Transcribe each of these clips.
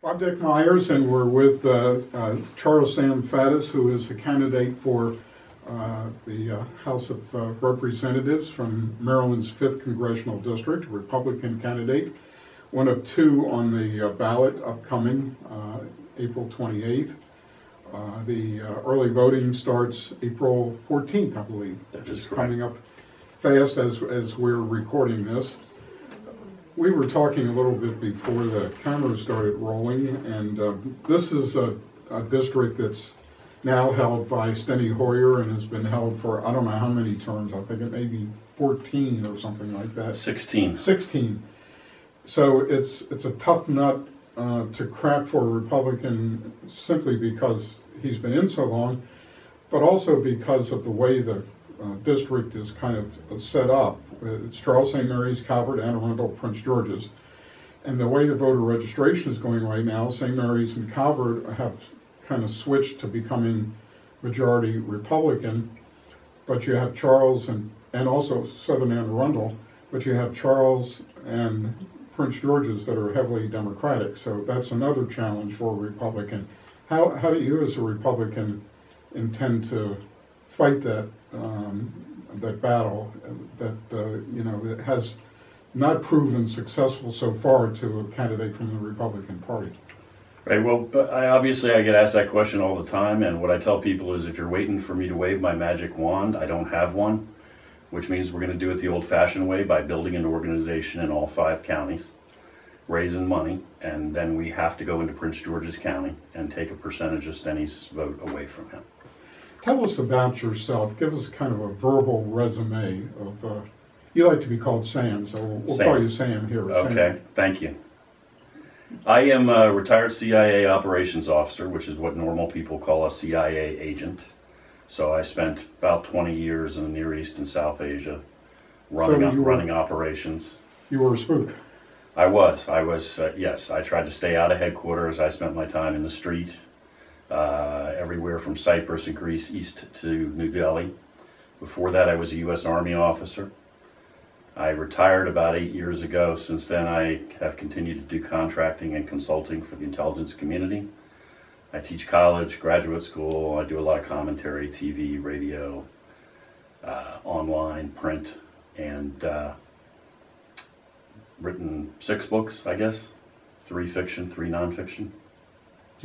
I'm Dick Myers, and we're with Charles Sam Faddis, who is a candidate for the House of Representatives from Maryland's 5th Congressional District, a Republican candidate, one of two on the ballot upcoming April 28th. The early voting starts April 14th, I believe. That is correct. Coming up fast as we're recording this. We were talking a little bit before the camera started rolling, and this is a district that's now held by Steny Hoyer and has been held for I don't know how many terms. I think it may be 14 or something like that. 16. 16. So it's a tough nut to crack for a Republican, simply because he's been in so long, but also because of the way the district is kind of set up. It's Charles, St. Mary's, Calvert, Anne Arundel, Prince George's. And the way the voter registration is going right now, St. Mary's and Calvert have kind of switched to becoming majority Republican, but you have Charles and also Southern Anne Arundel, but you have Charles and Prince George's that are heavily Democratic. So that's another challenge for a Republican. How do you as a Republican intend to fight that battle that it has not proven successful so far to a candidate from the Republican Party? Right, well, I get asked that question all the time, and what I tell people is if you're waiting for me to wave my magic wand, I don't have one, which means we're going to do it the old-fashioned way by building an organization in all 5 counties, raising money, and then we have to go into Prince George's County and take a percentage of Steny's vote away from him. Tell us about yourself. Give us kind of a verbal resume of, you like to be called Sam, so we'll Sam. call you Sam here. Okay, Sam. Thank you. I am a retired CIA operations officer, which is what normal people call a CIA agent. So I spent about 20 years in the Near East and South Asia running operations. You were a spook. I was, yes. I tried to stay out of headquarters. I spent my time in the street, everywhere from Cyprus and Greece east to New Delhi. Before that, I was a U.S. Army officer. I retired about 8 years ago. Since then, I have continued to do contracting and consulting for the intelligence community. I teach college, graduate school. I do a lot of commentary, TV, radio, online, print, and written 6 books, I guess. 3 fiction, 3 nonfiction.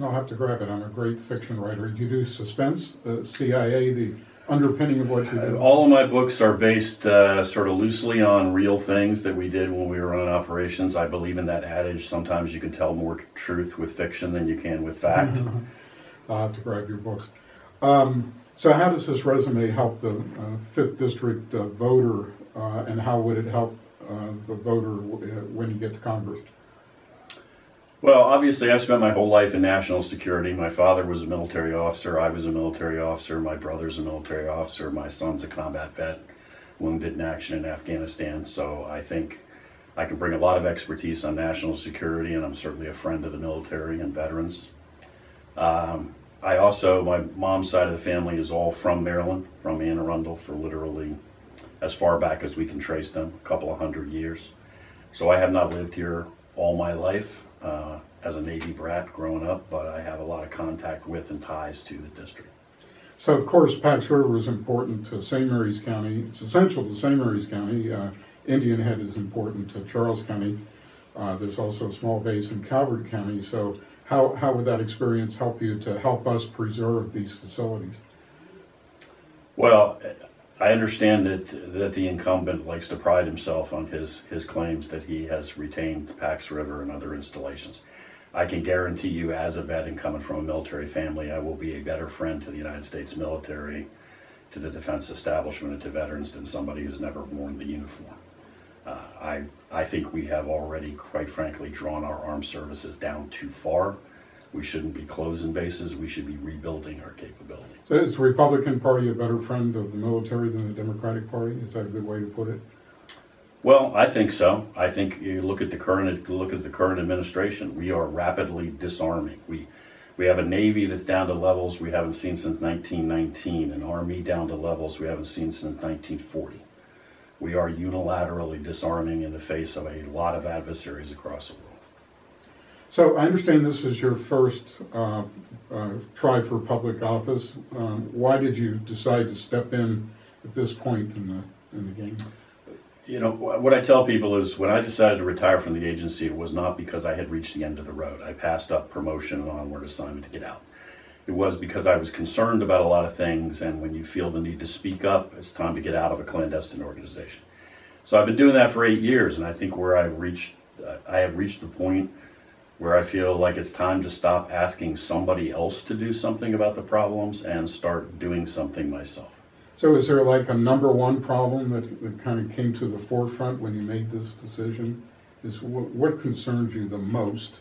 I'll have to grab it. I'm a great fiction writer. Do you do suspense, CIA, the underpinning of what you do? All of my books are based sort of loosely on real things that we did when we were running operations. I believe in that adage, sometimes you can tell more truth with fiction than you can with fact. I'll have to grab your books. So how does this resume help the 5th District voter, and how would it help the voter when you get to Congress? Well, obviously, I've spent my whole life in national security. My father was a military officer. I was a military officer. My brother's a military officer. My son's a combat vet, wounded in action in Afghanistan. So I think I can bring a lot of expertise on national security, and I'm certainly a friend of the military and veterans. My mom's side of the family is all from Maryland, from Anne Arundel, for literally as far back as we can trace them, a couple of 100 years. So I have not lived here all my life. As a Navy brat growing up, but I have a lot of contact with and ties to the district. So, of course, Pax River is important to St. Mary's County. It's essential to St. Mary's County. Indian Head is important to Charles County. There's also a small base in Calvert County. So how would that experience help you to help us preserve these facilities? Well, I understand that the incumbent likes to pride himself on his claims that he has retained Pax River and other installations. I can guarantee you, as a vet and coming from a military family, I will be a better friend to the United States military, to the defense establishment, and to veterans than somebody who's never worn the uniform. I think we have already, quite frankly, drawn our armed services down too far. We shouldn't be closing bases. We should be rebuilding our capability. So is the Republican Party a better friend of the military than the Democratic Party? Is that a good way to put it? Well, I think so. I think you look at the current administration. We are rapidly disarming. We have a Navy that's down to levels we haven't seen since 1919, an Army down to levels we haven't seen since 1940. We are unilaterally disarming in the face of a lot of adversaries across the world. So I understand this was your first try for public office. Why did you decide to step in at this point in the game? You know, what I tell people is when I decided to retire from the agency, it was not because I had reached the end of the road. I passed up promotion and onward assignment to get out. It was because I was concerned about a lot of things, and when you feel the need to speak up, it's time to get out of a clandestine organization. So I've been doing that for 8 years, and I think I have reached the point where I feel like it's time to stop asking somebody else to do something about the problems and start doing something myself. So is there like a number one problem that kind of came to the forefront when you made this decision? Is what concerns you the most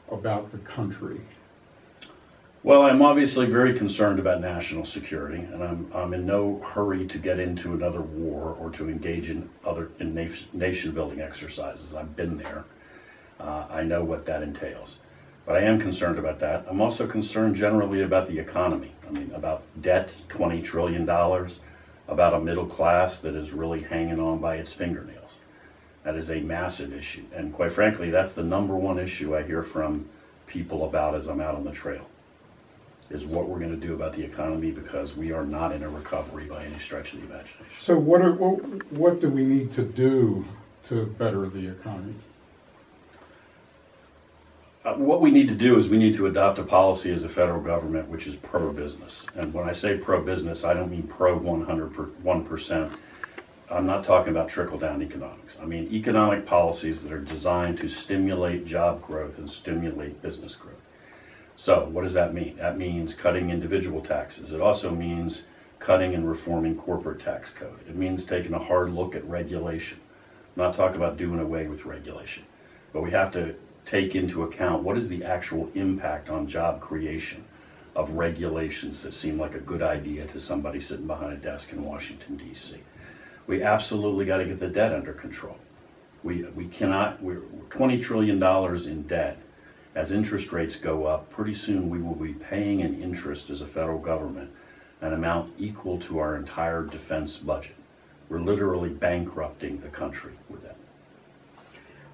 about the country? Well, I'm obviously very concerned about national security, and I'm in no hurry to get into another war or to engage in nation-building exercises. I've been there. I know what that entails. But I am concerned about that. I'm also concerned generally about the economy. I mean, about debt, $20 trillion, about a middle class that is really hanging on by its fingernails. That is a massive issue. And quite frankly, that's the number one issue I hear from people about as I'm out on the trail, is what we're going to do about the economy, because we are not in a recovery by any stretch of the imagination. So what do we need to do to better the economy? What we need to do is we need to adopt a policy as a federal government which is pro-business. And when I say pro-business, I don't mean pro-1%. I'm not talking about trickle-down economics. I mean economic policies that are designed to stimulate job growth and stimulate business growth. So what does that mean? That means cutting individual taxes. It also means cutting and reforming corporate tax code. It means taking a hard look at regulation. I'm not talking about doing away with regulation, but we have to take into account what is the actual impact on job creation of regulations that seem like a good idea to somebody sitting behind a desk in Washington, D.C. We absolutely got to get the debt under control. We're $20 trillion in debt. As interest rates go up, pretty soon we will be paying in interest as a federal government an amount equal to our entire defense budget. We're literally bankrupting the country with that.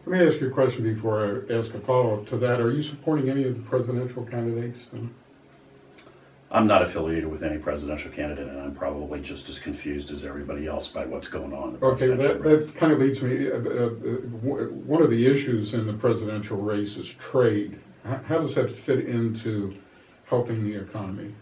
Let me ask you a question before I ask a follow-up to that. Are you supporting any of the presidential candidates? I'm not affiliated with any presidential candidate, and I'm probably just as confused as everybody else by what's going on. Okay, that kind of leads me, one of the issues in the presidential race is trade. How does that fit into helping the economy?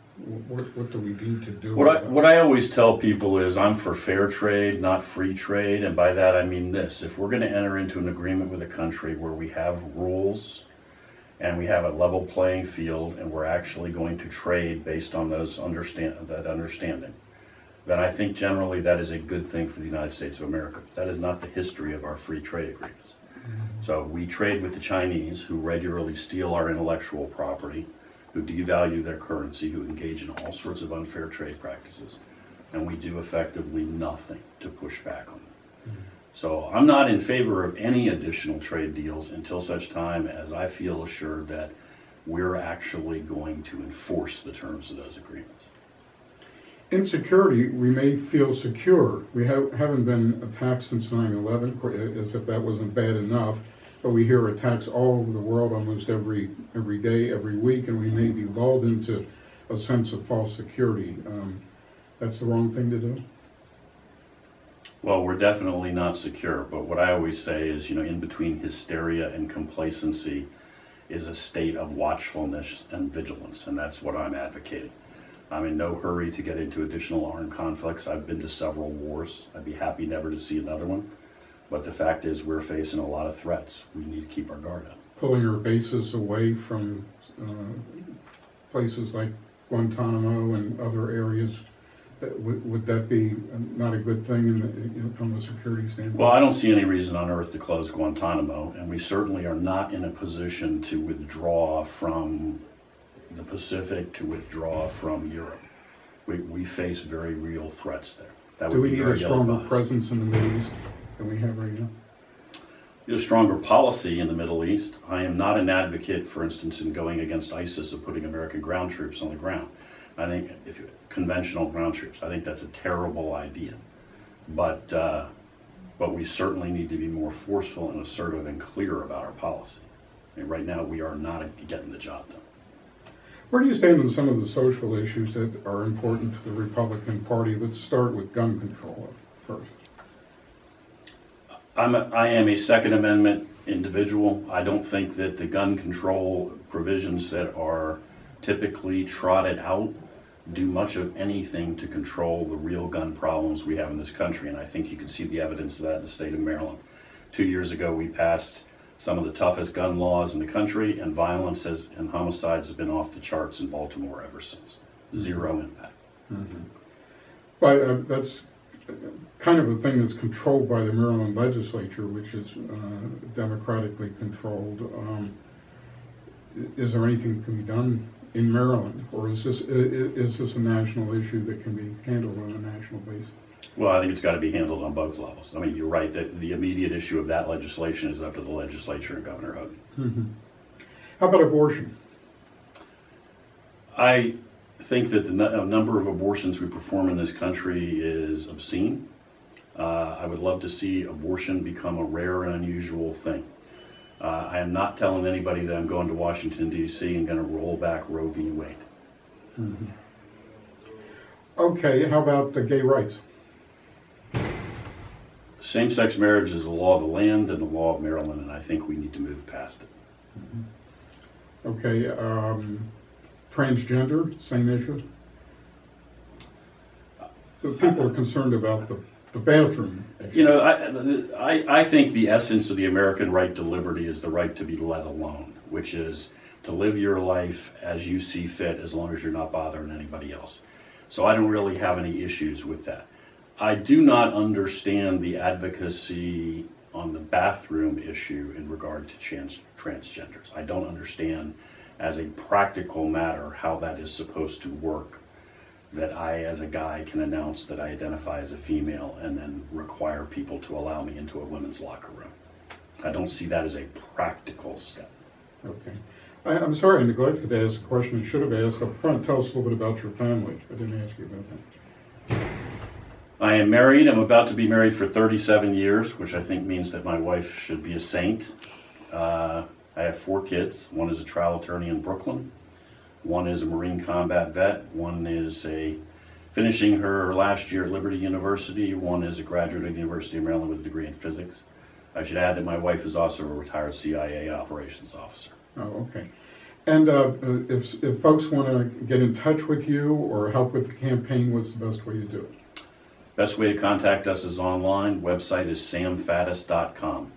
What do we need to do? What I always tell people is I'm for fair trade, not free trade, and by that I mean this. If we're going to enter into an agreement with a country where we have rules and we have a level playing field and we're actually going to trade based on that understanding, then I think generally that is a good thing for the United States of America. That is not the history of our free trade agreements. So we trade with the Chinese, who regularly steal our intellectual property, who devalue their currency, who engage in all sorts of unfair trade practices, and we do effectively nothing to push back on them. So I'm not in favor of any additional trade deals until such time as I feel assured that we're actually going to enforce the terms of those agreements. In security, we may feel secure. We haven't been attacked since 9/11, as if that wasn't bad enough. But we hear attacks all over the world almost every day, every week, and we may be lulled into a sense of false security. That's the wrong thing to do? Well, we're definitely not secure, but what I always say is, in between hysteria and complacency is a state of watchfulness and vigilance, and that's what I'm advocating. I'm in no hurry to get into additional armed conflicts. I've been to several wars. I'd be happy never to see another one. But the fact is we're facing a lot of threats. We need to keep our guard up. Pulling our bases away from places like Guantanamo and other areas, would that be not a good thing from a security standpoint? Well, I don't see any reason on earth to close Guantanamo, and we certainly are not in a position to withdraw from the Pacific, to withdraw from Europe. We face very real threats there. That Do we need a stronger presence in the Middle East than we have right now? A stronger policy in the Middle East. I am not an advocate, for instance, in going against ISIS of putting American ground troops on the ground. I think conventional ground troops, I think that's a terrible idea. But we certainly need to be more forceful and assertive and clear about our policy. And right now, we are not getting the job done. Where do you stand on some of the social issues that are important to the Republican Party? Let's start with gun control first. I am a Second Amendment individual. I don't think that the gun control provisions that are typically trotted out do much of anything to control the real gun problems we have in this country, and I think you can see the evidence of that in the state of Maryland. 2 years ago, we passed some of the toughest gun laws in the country, and violence and homicides have been off the charts in Baltimore ever since. Zero impact. Mm-hmm. But that's kind of a thing that's controlled by the Maryland legislature, which is democratically controlled. Is there anything that can be done in Maryland, or is this a national issue that can be handled on a national basis? Well, I think it's got to be handled on both levels. I mean, you're right that the immediate issue of that legislation is up to the legislature and Governor Hogan. Mm-hmm. How about abortion? I think that the number of abortions we perform in this country is obscene. I would love to see abortion become a rare and unusual thing. I am not telling anybody that I'm going to Washington, D.C. and going to roll back Roe v. Wade. Mm-hmm. Okay, how about the gay rights? Same-sex marriage is the law of the land and the law of Maryland, and I think we need to move past it. Mm-hmm. Okay, transgender, same issue? The people are concerned about the bathroom issue. You know, I think the essence of the American right to liberty is the right to be let alone, which is to live your life as you see fit as long as you're not bothering anybody else. So I don't really have any issues with that. I do not understand the advocacy on the bathroom issue in regard to transgenders. I don't understand as a practical matter how that is supposed to work, that I as a guy can announce that I identify as a female and then require people to allow me into a women's locker room. I don't see that as a practical step. Okay. I'm sorry I neglected to ask a question I should have asked up front. Tell us a little bit about your family. I didn't ask you about that. I am married. I'm about to be married for 37 years, which I think means that my wife should be a saint. I have 4 kids. One is a trial attorney in Brooklyn. One is a Marine combat vet. One is finishing her last year at Liberty University. One is a graduate of the University of Maryland with a degree in physics. I should add that my wife is also a retired CIA operations officer. Oh, okay. And if folks want to get in touch with you or help with the campaign, what's the best way to do it? Best way to contact us is online. Website is samfaddis.com.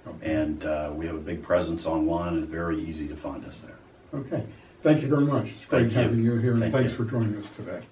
Okay. And we have a big presence online. It's very easy to find us there. Okay. Thank you very much. It's great having you here, and thanks you. for joining us today.